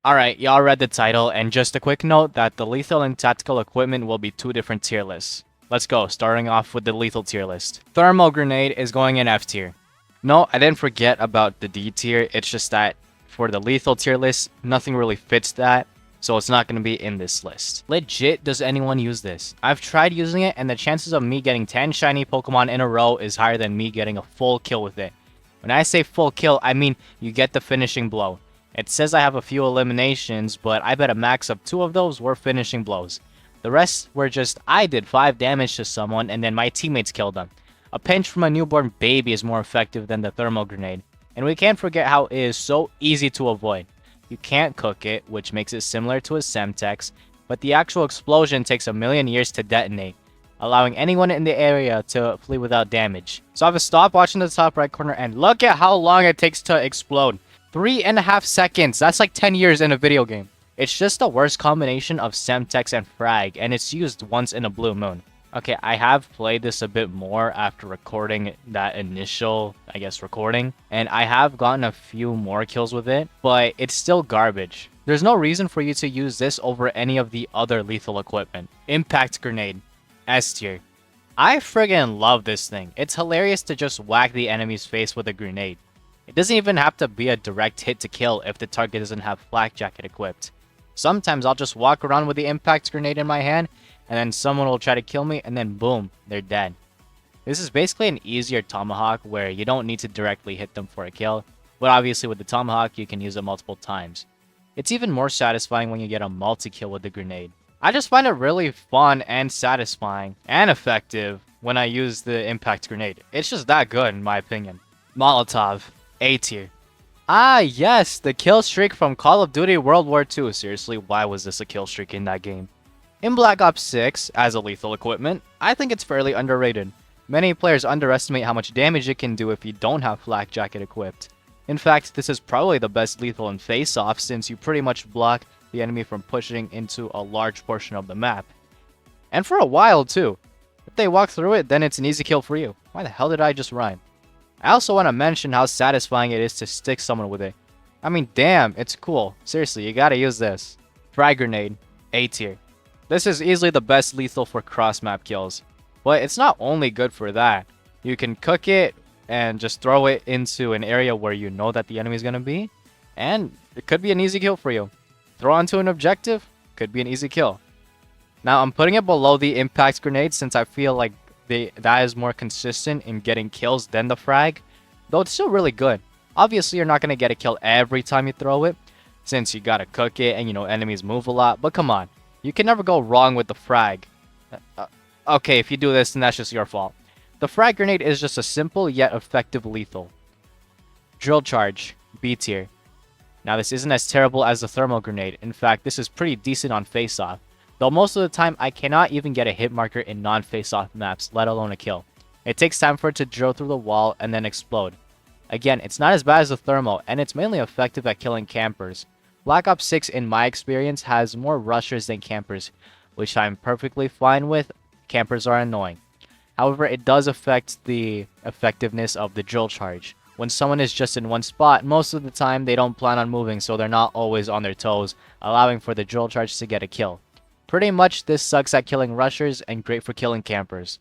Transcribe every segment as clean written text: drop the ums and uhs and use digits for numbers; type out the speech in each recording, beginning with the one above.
Alright, y'all read the title, and just a quick note that the lethal and tactical equipment will be two different tier lists. Let's go, starting off with the lethal tier list. Thermal grenade is going in F tier. No, I didn't forget about the D tier, it's just that for the lethal tier list, nothing really fits that, so it's not going to be in this list. Legit, does anyone use this? I've tried using it, and the chances of me getting 10 shiny Pokemon in a row is higher than me getting a full kill with it. When I say full kill, I mean you get the finishing blow. It says I have a few eliminations, but I bet a max of 2 of those were finishing blows. The rest were just I did 5 damage to someone and then my teammates killed them. A pinch from a newborn baby is more effective than the thermal grenade. And we can't forget how it is so easy to avoid. You can't cook it, which makes it similar to a Semtex, but the actual explosion takes a million years to detonate, allowing anyone in the area to flee without damage. So I have to stop watching the top right corner and look at how long it takes to explode. 3.5 seconds. That's like 10 years in a video game. It's just the worst combination of Semtex and Frag, and it's used once in a blue moon. Okay, I have played this a bit more after recording that initial, recording, and I have gotten a few more kills with it, but it's still garbage. There's no reason for you to use this over any of the other lethal equipment. Impact Grenade. S tier. I friggin' love this thing. It's hilarious to just whack the enemy's face with a grenade. It doesn't even have to be a direct hit to kill if the target doesn't have Flak Jacket equipped. Sometimes I'll just walk around with the impact grenade in my hand, and then someone will try to kill me, and then boom, they're dead. This is basically an easier Tomahawk where you don't need to directly hit them for a kill, but obviously with the Tomahawk you can use it multiple times. It's even more satisfying when you get a multi-kill with the grenade. I just find it really fun and satisfying and effective when I use the impact grenade. It's just that good in my opinion. Molotov. A tier. Ah, yes, the kill streak from Call of Duty World War II. Seriously, why was this a kill streak in that game? In Black Ops 6, as a lethal equipment, I think it's fairly underrated. Many players underestimate how much damage it can do if you don't have Flak Jacket equipped. In fact, this is probably the best lethal in face-off since you pretty much block the enemy from pushing into a large portion of the map. And for a while, too. If they walk through it, then it's an easy kill for you. Why the hell did I just rhyme? I also want to mention how satisfying it is to stick someone with it. I mean, damn, it's cool. Seriously, you gotta use this. Frag Grenade, A tier. This is easily the best lethal for cross-map kills. But it's not only good for that. You can cook it and just throw it into an area where you know that the enemy is gonna be. And it could be an easy kill for you. Throw onto an objective, could be an easy kill. Now, I'm putting it below the Impact Grenade since I feel like that is more consistent in getting kills than the frag, though it's still really good. Obviously, you're not going to get a kill every time you throw it, since you gotta cook it and enemies move a lot, but come on. You can never go wrong with the frag. Okay, if you do this, then that's just your fault. The frag grenade is just a simple yet effective lethal. Drill Charge, B tier. Now this isn't as terrible as the thermal grenade, in fact this is pretty decent on face-off. Though most of the time, I cannot even get a hit marker in non-face-off maps, let alone a kill. It takes time for it to drill through the wall and then explode. Again, it's not as bad as the thermal, and it's mainly effective at killing campers. Black Ops 6, in my experience, has more rushers than campers, which I'm perfectly fine with. Campers are annoying. However, it does affect the effectiveness of the drill charge. When someone is just in one spot, most of the time they don't plan on moving, so they're not always on their toes, allowing for the drill charge to get a kill. Pretty much, this sucks at killing rushers and great for killing campers.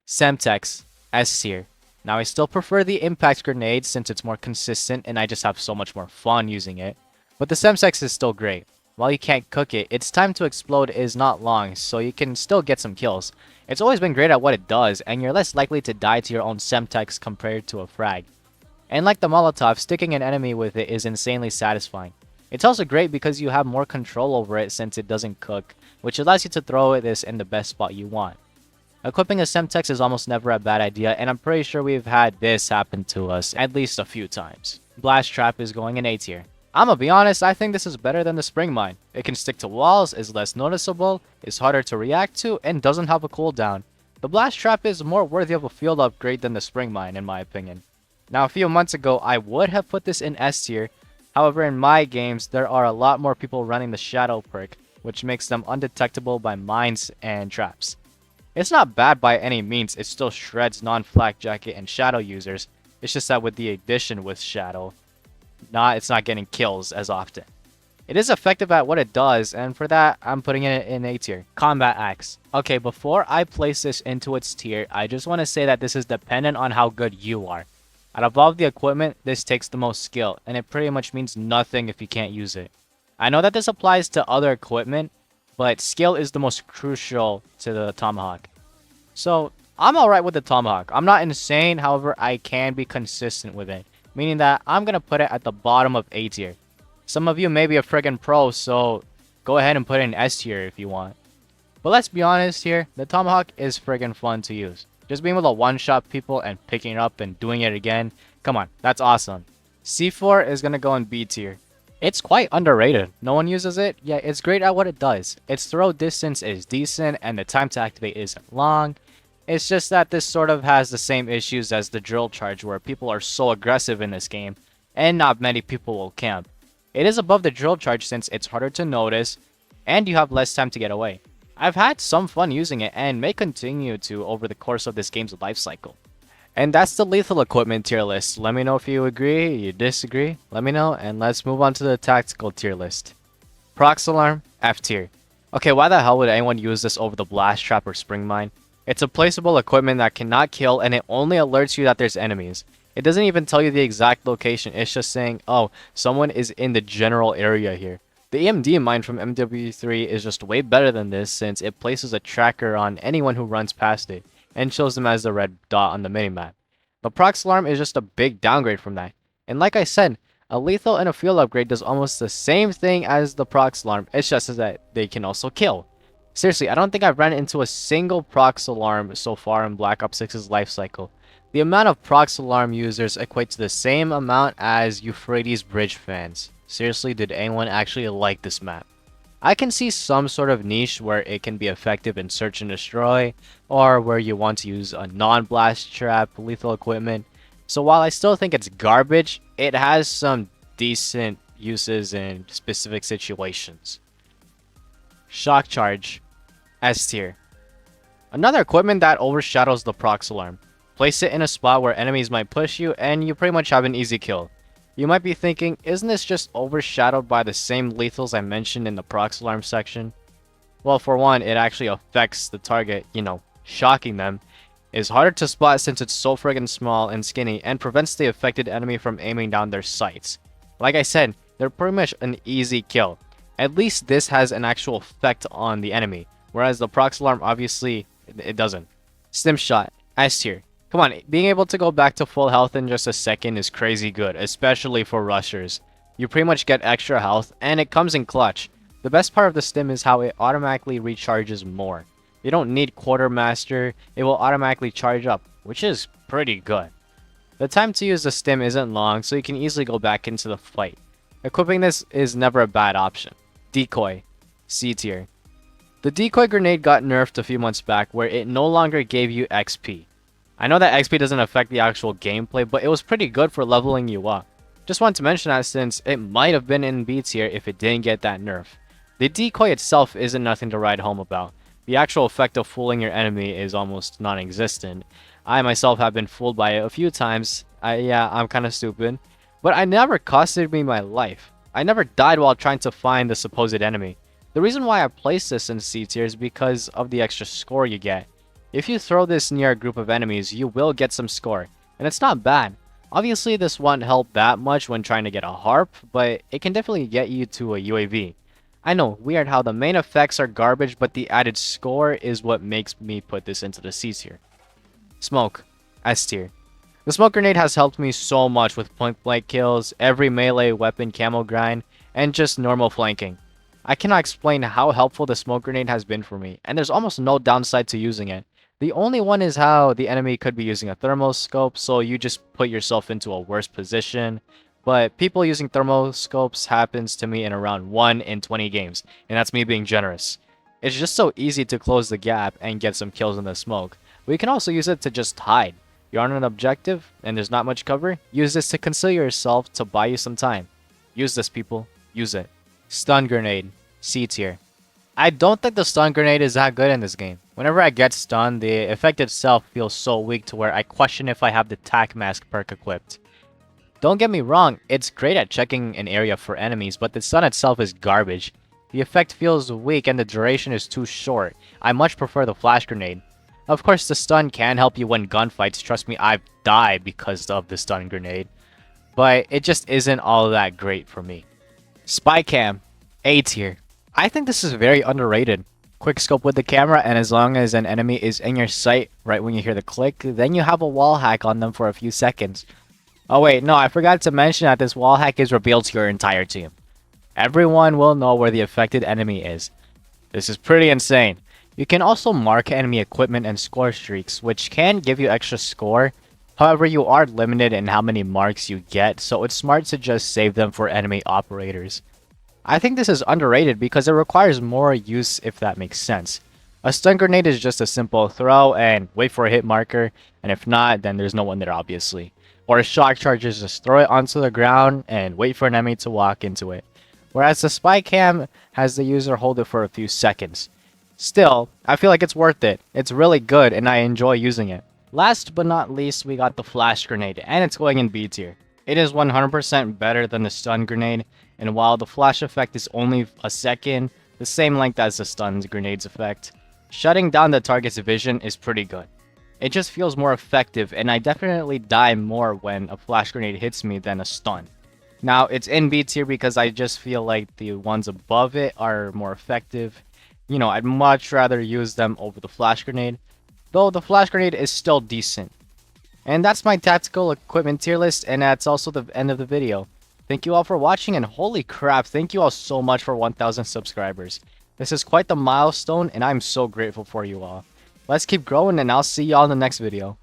Semtex, S tier. Now, I still prefer the impact grenade since it's more consistent and I just have so much more fun using it. But the Semtex is still great. While you can't cook it, its time to explode is not long, so you can still get some kills. It's always been great at what it does, and you're less likely to die to your own Semtex compared to a frag. And like the Molotov, sticking an enemy with it is insanely satisfying. It's also great because you have more control over it since it doesn't cook, which allows you to throw this in the best spot you want. Equipping a Semtex is almost never a bad idea, and I'm pretty sure we've had this happen to us at least a few times. Blast Trap is going in A tier. I'ma be honest, I think this is better than the Spring Mine. It can stick to walls, is less noticeable, is harder to react to, and doesn't have a cooldown. The Blast Trap is more worthy of a field upgrade than the Spring Mine in my opinion. Now, a few months ago, I would have put this in S tier. However, in my games, there are a lot more people running the Shadow perk, which makes them undetectable by mines and traps. It's not bad by any means, it still shreds non-Flak Jacket and Shadow users. It's just that with the addition with Shadow, it's not getting kills as often. It is effective at what it does, and for that, I'm putting it in A tier. Combat Axe. Okay, before I place this into its tier, I just want to say that this is dependent on how good you are. Out of all the equipment, this takes the most skill, and it pretty much means nothing if you can't use it. I know that this applies to other equipment, but skill is the most crucial to the Tomahawk. So, I'm alright with the Tomahawk. I'm not insane, however, I can be consistent with it, meaning that I'm gonna put it at the bottom of A tier. Some of you may be a friggin' pro, so go ahead and put it in S tier if you want. But let's be honest here, the Tomahawk is friggin' fun to use. Just being able to one-shot people and picking it up and doing it again, come on, that's awesome. C4 is gonna go in B tier. It's quite underrated. No one uses it. Yeah, it's great at what it does. Its throw distance is decent and the time to activate isn't long. It's just that this sort of has the same issues as the drill charge where people are so aggressive in this game and not many people will camp. It is above the drill charge since it's harder to notice and you have less time to get away. I've had some fun using it and may continue to over the course of this game's life cycle. And that's the lethal equipment tier list. Let me know if you agree, you disagree, let me know, and let's move on to the tactical tier list. Prox Alarm, F tier. Okay, why the hell would anyone use this over the blast trap or spring mine? It's a placeable equipment that cannot kill and it only alerts you that there's enemies. It doesn't even tell you the exact location, it's just saying, oh, someone is in the general area here. The EMD mine from MW3 is just way better than this since it places a tracker on anyone who runs past it and shows them as the red dot on the minimap. The Prox Alarm is just a big downgrade from that. And like I said, a lethal and a field upgrade does almost the same thing as the Prox Alarm, it's just that they can also kill. Seriously, I don't think I've ran into a single Prox Alarm so far in Black Ops 6's lifecycle. The amount of Prox Alarm users equate to the same amount as Euphrates Bridge fans. Seriously, did anyone actually like this map? I can see some sort of niche where it can be effective in search and destroy, or where you want to use a non-blast trap lethal equipment. So while I still think it's garbage, it has some decent uses in specific situations. Shock Charge, S tier. Another equipment that overshadows the Prox Alarm. Place it in a spot where enemies might push you and you pretty much have an easy kill. You might be thinking, isn't this just overshadowed by the same lethals I mentioned in the Prox Alarm section? Well, for one, it actually affects the target, shocking them. It's harder to spot since it's so friggin' small and skinny and prevents the affected enemy from aiming down their sights. Like I said, they're pretty much an easy kill. At least this has an actual effect on the enemy, whereas the Prox Alarm obviously, it doesn't. Stim Shot, S tier. Come on, being able to go back to full health in just a second is crazy good, especially for rushers. You pretty much get extra health, and it comes in clutch. The best part of the stim is how it automatically recharges more. You don't need Quartermaster, it will automatically charge up, which is pretty good. The time to use the stim isn't long, so you can easily go back into the fight. Equipping this is never a bad option. Decoy, C tier. The decoy grenade got nerfed a few months back where it no longer gave you XP. I know that XP doesn't affect the actual gameplay, but it was pretty good for leveling you up. Just wanted to mention that since it might have been in B tier if it didn't get that nerf. The decoy itself isn't nothing to write home about. The actual effect of fooling your enemy is almost non-existent. I myself have been fooled by it a few times. I'm kind of stupid. But it never costed me my life. I never died while trying to find the supposed enemy. The reason why I placed this in C tier is because of the extra score you get. If you throw this near a group of enemies, you will get some score, and it's not bad. Obviously, this won't help that much when trying to get a harp, but it can definitely get you to a UAV. I know, weird how the main effects are garbage, but the added score is what makes me put this into the C tier. Smoke, S tier. The smoke grenade has helped me so much with point blank kills, every melee weapon camo grind, and just normal flanking. I cannot explain how helpful the smoke grenade has been for me, and there's almost no downside to using it. The only one is how the enemy could be using a thermoscope, so you just put yourself into a worse position. But people using thermoscopes happens to me in around 1 in 20 games, and that's me being generous. It's just so easy to close the gap and get some kills in the smoke. But you can also use it to just hide. You're on an objective, and there's not much cover, use this to conceal yourself to buy you some time. Use this, people. Use it. Stun grenade, C tier. I don't think the stun grenade is that good in this game. Whenever I get stunned, the effect itself feels so weak to where I question if I have the tac mask perk equipped. Don't get me wrong, it's great at checking an area for enemies, but the stun itself is garbage. The effect feels weak and the duration is too short. I much prefer the flash grenade. Of course, the stun can help you win gunfights. Trust me, I've died because of the stun grenade. But it just isn't all that great for me. Spy cam, A tier. I think this is very underrated. Quick scope with the camera, and as long as an enemy is in your sight right when you hear the click, then you have a wall hack on them for a few seconds. Oh wait, no, I forgot to mention that this wall hack is revealed to your entire team. Everyone will know where the affected enemy is. This is pretty insane. You can also mark enemy equipment and score streaks, which can give you extra score. However, you are limited in how many marks you get, so it's smart to just save them for enemy operators. I think this is underrated because it requires more use, if that makes sense. A stun grenade is just a simple throw and wait for a hit marker, and if not, then there's no one there obviously. Or a shock charge is just throw it onto the ground and wait for an enemy to walk into it. Whereas the spy cam has the user hold it for a few seconds. Still, I feel like it's worth it. It's really good and I enjoy using it. Last but not least, we got the flash grenade, and it's going in B tier. It is 100% better than the stun grenade, and while the flash effect is only a second, the same length as the stun grenade's effect, shutting down the target's vision is pretty good. It just feels more effective, and I definitely die more when a flash grenade hits me than a stun. Now, it's in B tier because I just feel like the ones above it are more effective. You know, I'd much rather use them over the flash grenade, though the flash grenade is still decent. And that's my tactical equipment tier list, and that's also the end of the video. Thank you all for watching, and holy crap, thank you all so much for 1,000 subscribers. This is quite the milestone, and I'm so grateful for you all. Let's keep growing, and I'll see y'all in the next video.